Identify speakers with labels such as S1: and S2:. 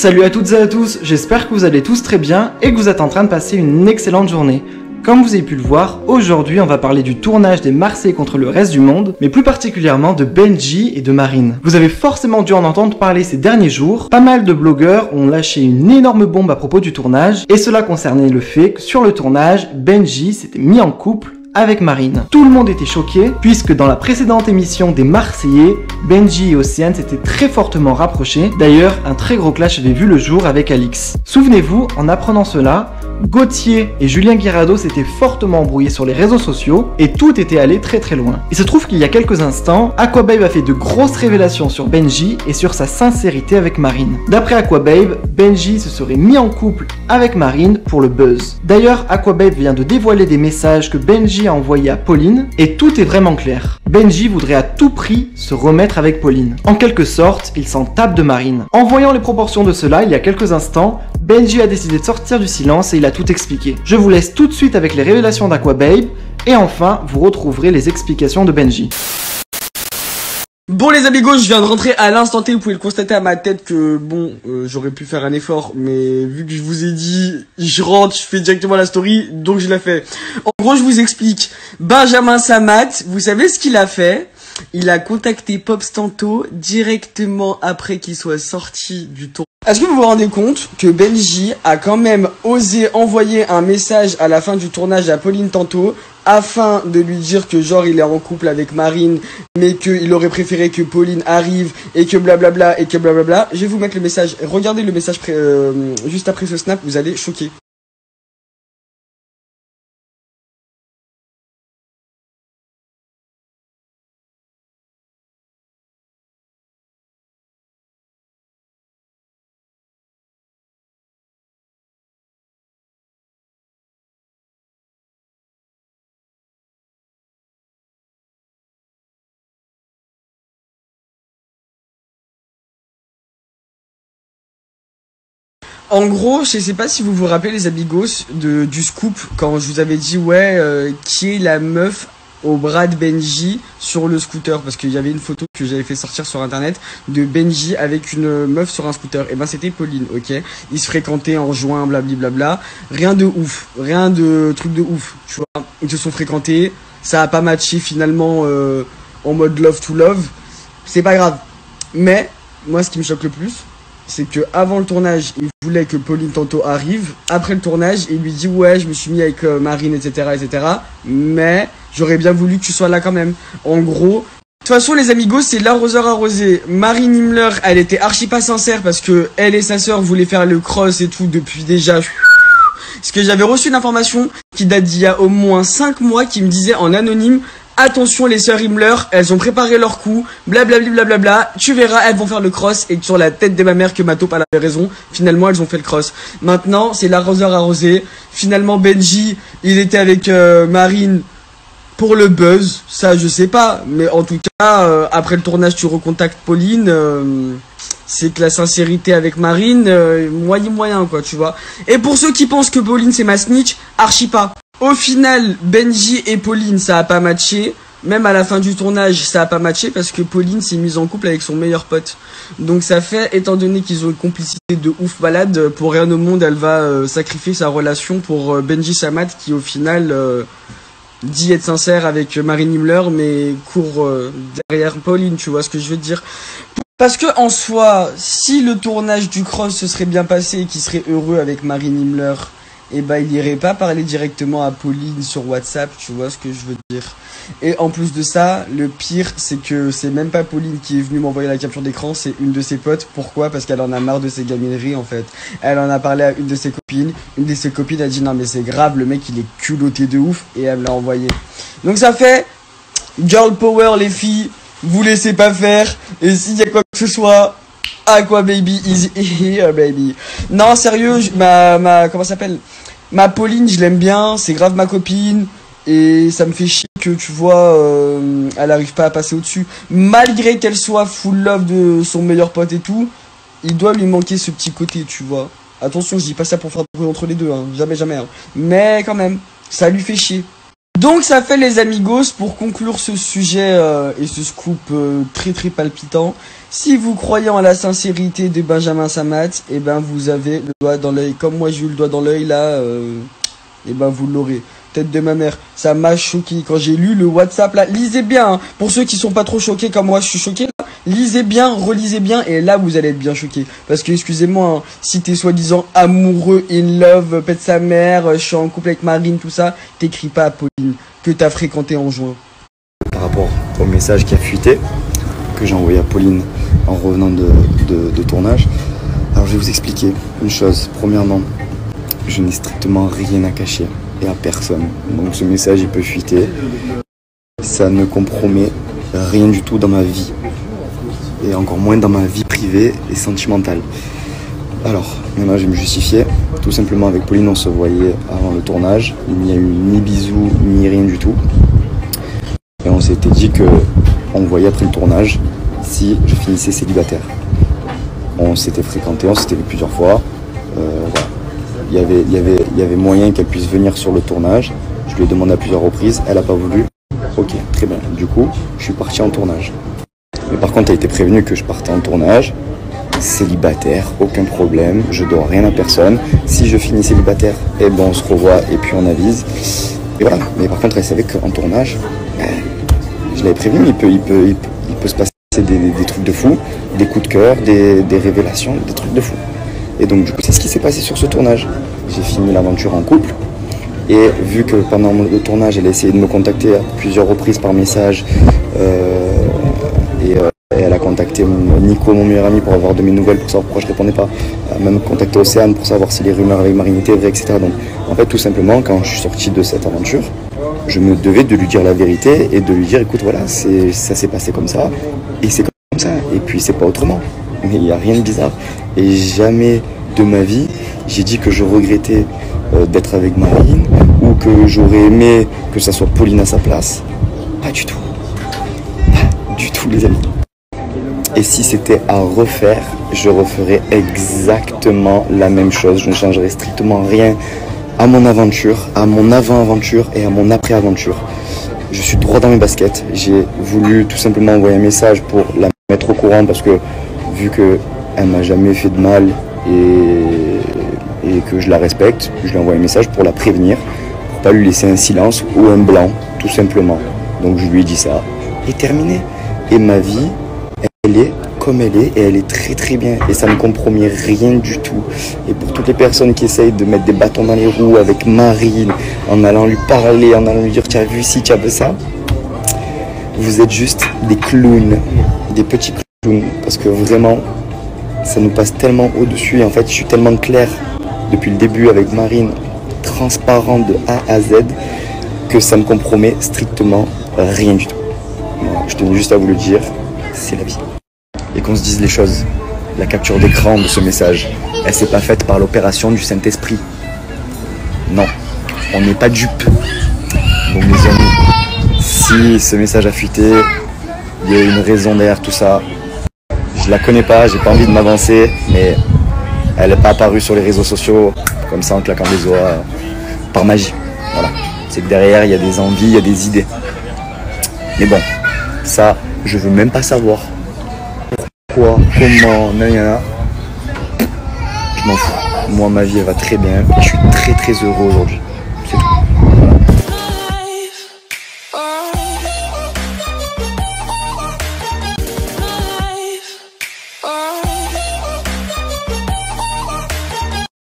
S1: Salut à toutes et à tous, j'espère que vous allez tous très bien et que vous êtes en train de passer une excellente journée. Comme vous avez pu le voir, aujourd'hui on va parler du tournage des Marseillais contre le reste du monde, mais plus particulièrement de Benji et de Marine. Vous avez forcément dû en entendre parler ces derniers jours, pas mal de blogueurs ont lâché une énorme bombe à propos du tournage, et cela concernait le fait que sur le tournage, Benji s'était mis en couple avec Marine. Tout le monde était choqué, puisque dans la précédente émission des Marseillais, Benji et Océane s'étaient très fortement rapprochés. D'ailleurs, un très gros clash avait vu le jour avec Alix. Souvenez-vous, en apprenant cela, Gauthier et Julien Guirado s'étaient fortement embrouillés sur les réseaux sociaux et tout était allé très très loin. Il se trouve qu'il y a quelques instants, Aquababe a fait de grosses révélations sur Benji et sur sa sincérité avec Marine. D'après Aquababe, Benji se serait mis en couple avec Marine pour le buzz. D'ailleurs, Aquababe vient de dévoiler des messages que Benji a envoyés à Pauline et tout est vraiment clair. Benji voudrait à tout prix se remettre avec Pauline. En quelque sorte, il s'en tape de Marine. En voyant les proportions de cela, il y a quelques instants, Benji a décidé de sortir du silence et il a tout expliqué. Je vous laisse tout de suite avec les révélations d'Aquababe et enfin, vous retrouverez les explications de Benji.
S2: Bon les amigos, je viens de rentrer à l'instant T, vous pouvez le constater à ma tête que bon, j'aurais pu faire un effort, mais vu que je vous ai dit, je rentre, je fais directement la story, donc je la fais. En gros, je vous explique, Benjamin Samat, vous savez ce qu'il a fait? Il a contacté Pops Tanto directement après qu'il soit sorti du tour. Est-ce que vous vous rendez compte que Benji a quand même osé envoyer un message à la fin du tournage à Pauline Tanto afin de lui dire que genre il est en couple avec Marine mais qu'il aurait préféré que Pauline arrive et que blablabla et que blablabla. Je vais vous mettre le message, regardez le message juste après ce snap, vous allez choquer. En gros, je sais pas si vous vous rappelez les amigos du scoop quand je vous avais dit ouais qui est la meuf au bras de Benji sur le scooter, parce qu'il y avait une photo que j'avais fait sortir sur internet de Benji avec une meuf sur un scooter. Et ben c'était Pauline, ok. Ils se fréquentaient en juin, blablabla. Rien de ouf, rien de truc de ouf, tu vois. Ils se sont fréquentés, ça a pas matché finalement en mode love to love. C'est pas grave. Mais moi ce qui me choque le plus, c'est que avant le tournage, il voulait que Pauline Tanto arrive. Après le tournage, il lui dit ouais, je me suis mis avec Marine, etc., etc. Mais j'aurais bien voulu que tu sois là quand même. En gros, de toute façon, les amigos, c'est l'arroseur arrosé. Marine Himmler, elle était archi pas sincère parce que elle et sa sœur voulaient faire le cross et tout depuis déjà. Parce que j'avais reçu une information qui date d'il y a au moins 5 mois qui me disait en anonyme: attention les sœurs Himmler, elles ont préparé leur coup, blablabla, tu verras, elles vont faire le cross, et sur la tête de ma mère que ma taupe elle avait raison, finalement elles ont fait le cross. Maintenant, c'est l'arroseur arrosé, finalement Benji, il était avec Marine pour le buzz, ça je sais pas, mais en tout cas, après le tournage tu recontactes Pauline, c'est que la sincérité avec Marine, moyen quoi, tu vois. Et pour ceux qui pensent que Pauline c'est ma snitch, archi pas. Au final, Benji et Pauline, ça a pas matché. Même à la fin du tournage, ça a pas matché parce que Pauline s'est mise en couple avec son meilleur pote. Donc ça fait, étant donné qu'ils ont une complicité de ouf malade, pour rien au monde, elle va sacrifier sa relation pour Benji Samat qui au final dit être sincère avec Marine Himmler mais court derrière Pauline, tu vois ce que je veux dire. Parce que en soi, si le tournage du cross se serait bien passé et qu'il serait heureux avec Marine Himmler, et bah il irait pas parler directement à Pauline sur WhatsApp, tu vois ce que je veux dire. Et en plus de ça, le pire c'est que c'est même pas Pauline qui est venue m'envoyer la capture d'écran, c'est une de ses potes. Pourquoi? Parce qu'elle en a marre de ses gamineries en fait. Elle en a parlé à une de ses copines a dit non mais c'est grave, le mec il est culotté de ouf, et elle me l'a envoyé. Donc ça fait girl power les filles, vous laissez pas faire, et s'il y a quoi que ce soit, Aquababe is here baby. Non sérieux, comment ça s'appelle, ma Pauline je l'aime bien, c'est grave ma copine, et ça me fait chier que tu vois elle arrive pas à passer au-dessus. Malgré qu'elle soit full love de son meilleur pote et tout, il doit lui manquer ce petit côté, tu vois. Attention, je dis pas ça pour faire bruit entre les deux, hein. Jamais, hein. Mais quand même, ça lui fait chier. Donc ça fait les amigos pour conclure ce sujet et ce scoop très très palpitant. Si vous croyez en la sincérité de Benjamin Samat, et ben vous avez le doigt dans l'œil. Comme moi j'ai eu le doigt dans l'œil là, et ben vous l'aurez. Tête de ma mère, ça m'a choqué quand j'ai lu le WhatsApp là. Lisez bien, hein. Pour ceux qui sont pas trop choqués comme moi je suis choqué là. Lisez bien, relisez bien et là vous allez être bien choqués. Parce que excusez-moi, hein, si t'es soi-disant amoureux, in love, pète sa mère, je suis en couple avec Marine, tout ça, t'écris pas à Pauline que t'as fréquenté en juin.
S3: Par rapport au message qui a fuité, que j'ai envoyé à Pauline en revenant de tournage, alors je vais vous expliquer une chose. Premièrement, je n'ai strictement rien à cacher et à personne. Donc ce message il peut fuiter. Ça ne compromet rien du tout dans ma vie. Et encore moins dans ma vie privée et sentimentale. Alors, maintenant je vais me justifier. Tout simplement avec Pauline on se voyait avant le tournage. Il n'y a eu ni bisous, ni rien du tout. Et on s'était dit qu'on voyait après le tournage si je finissais célibataire. On s'était fréquenté, on s'était vu plusieurs fois. Voilà. Il y avait moyen qu'elle puisse venir sur le tournage. Je lui ai demandé à plusieurs reprises, elle n'a pas voulu. Ok, très bien. Du coup, je suis parti en tournage. Mais par contre, elle a été prévenue que je partais en tournage. Célibataire, aucun problème, je dois rien à personne. Si je finis célibataire, eh ben on se revoit et puis on avise. Et voilà. Mais par contre, elle savait qu'en tournage, je l'avais prévenu, il peut se passer des trucs de fou, des coups de cœur, des révélations, des trucs de fou. Et donc du coup, c'est ce qui s'est passé sur ce tournage. J'ai fini l'aventure en couple. Et vu que pendant le tournage, elle a essayé de me contacter à plusieurs reprises par message, et elle a contacté Nico, mon meilleur ami, pour avoir de mes nouvelles, pour savoir pourquoi je répondais pas. Elle a même contacté Océane pour savoir si les rumeurs avec Marine étaient vraies, etc. Donc en fait, tout simplement, quand je suis sorti de cette aventure, je me devais de lui dire la vérité et de lui dire, écoute, voilà, ça s'est passé comme ça, et c'est comme ça, et puis c'est pas autrement. Mais il n'y a rien de bizarre. Et jamais de ma vie, j'ai dit que je regrettais d'être avec Marine, ou que j'aurais aimé que ça soit Pauline à sa place. Pas du tout. Pas du tout, les amis. Et si c'était à refaire, je referais exactement la même chose. Je ne changerais strictement rien à mon aventure, à mon avant-aventure et à mon après-aventure. Je suis droit dans mes baskets. J'ai voulu tout simplement envoyer un message pour la mettre au courant parce que vu qu'elle m'a jamais fait de mal et que je la respecte, je lui envoie un message pour la prévenir, pour pas lui laisser un silence ou un blanc, tout simplement. Donc je lui ai dit ça, et terminé. Et ma vie, elle est comme elle est, et elle est très très bien, et ça ne compromet rien du tout. Et pour toutes les personnes qui essayent de mettre des bâtons dans les roues avec Marine, en allant lui parler, en allant lui dire tu as vu ci, tu as vu ça, vous êtes juste des clowns, des petits clowns, parce que vraiment, ça nous passe tellement au-dessus, et en fait je suis tellement clair depuis le début avec Marine, transparent de A à Z, que ça ne compromet strictement rien du tout. Voilà, je tenais juste à vous le dire, c'est la vie. Et qu'on se dise les choses, la capture d'écran de ce message, elle s'est pas faite par l'opération du Saint-Esprit. Non, on n'est pas dupes. Donc les amis, si ce message a fuité, il y a une raison derrière tout ça. Je la connais pas, j'ai pas envie de m'avancer, mais elle n'est pas apparue sur les réseaux sociaux comme ça en claquant des doigts par magie. Voilà, c'est que derrière il y a des envies, il y a des idées. Mais bon, ça, je veux même pas savoir. Pourquoi, comment, nanana. Je m'en fous. Moi, ma vie, elle va très bien. Et je suis très très heureux aujourd'hui.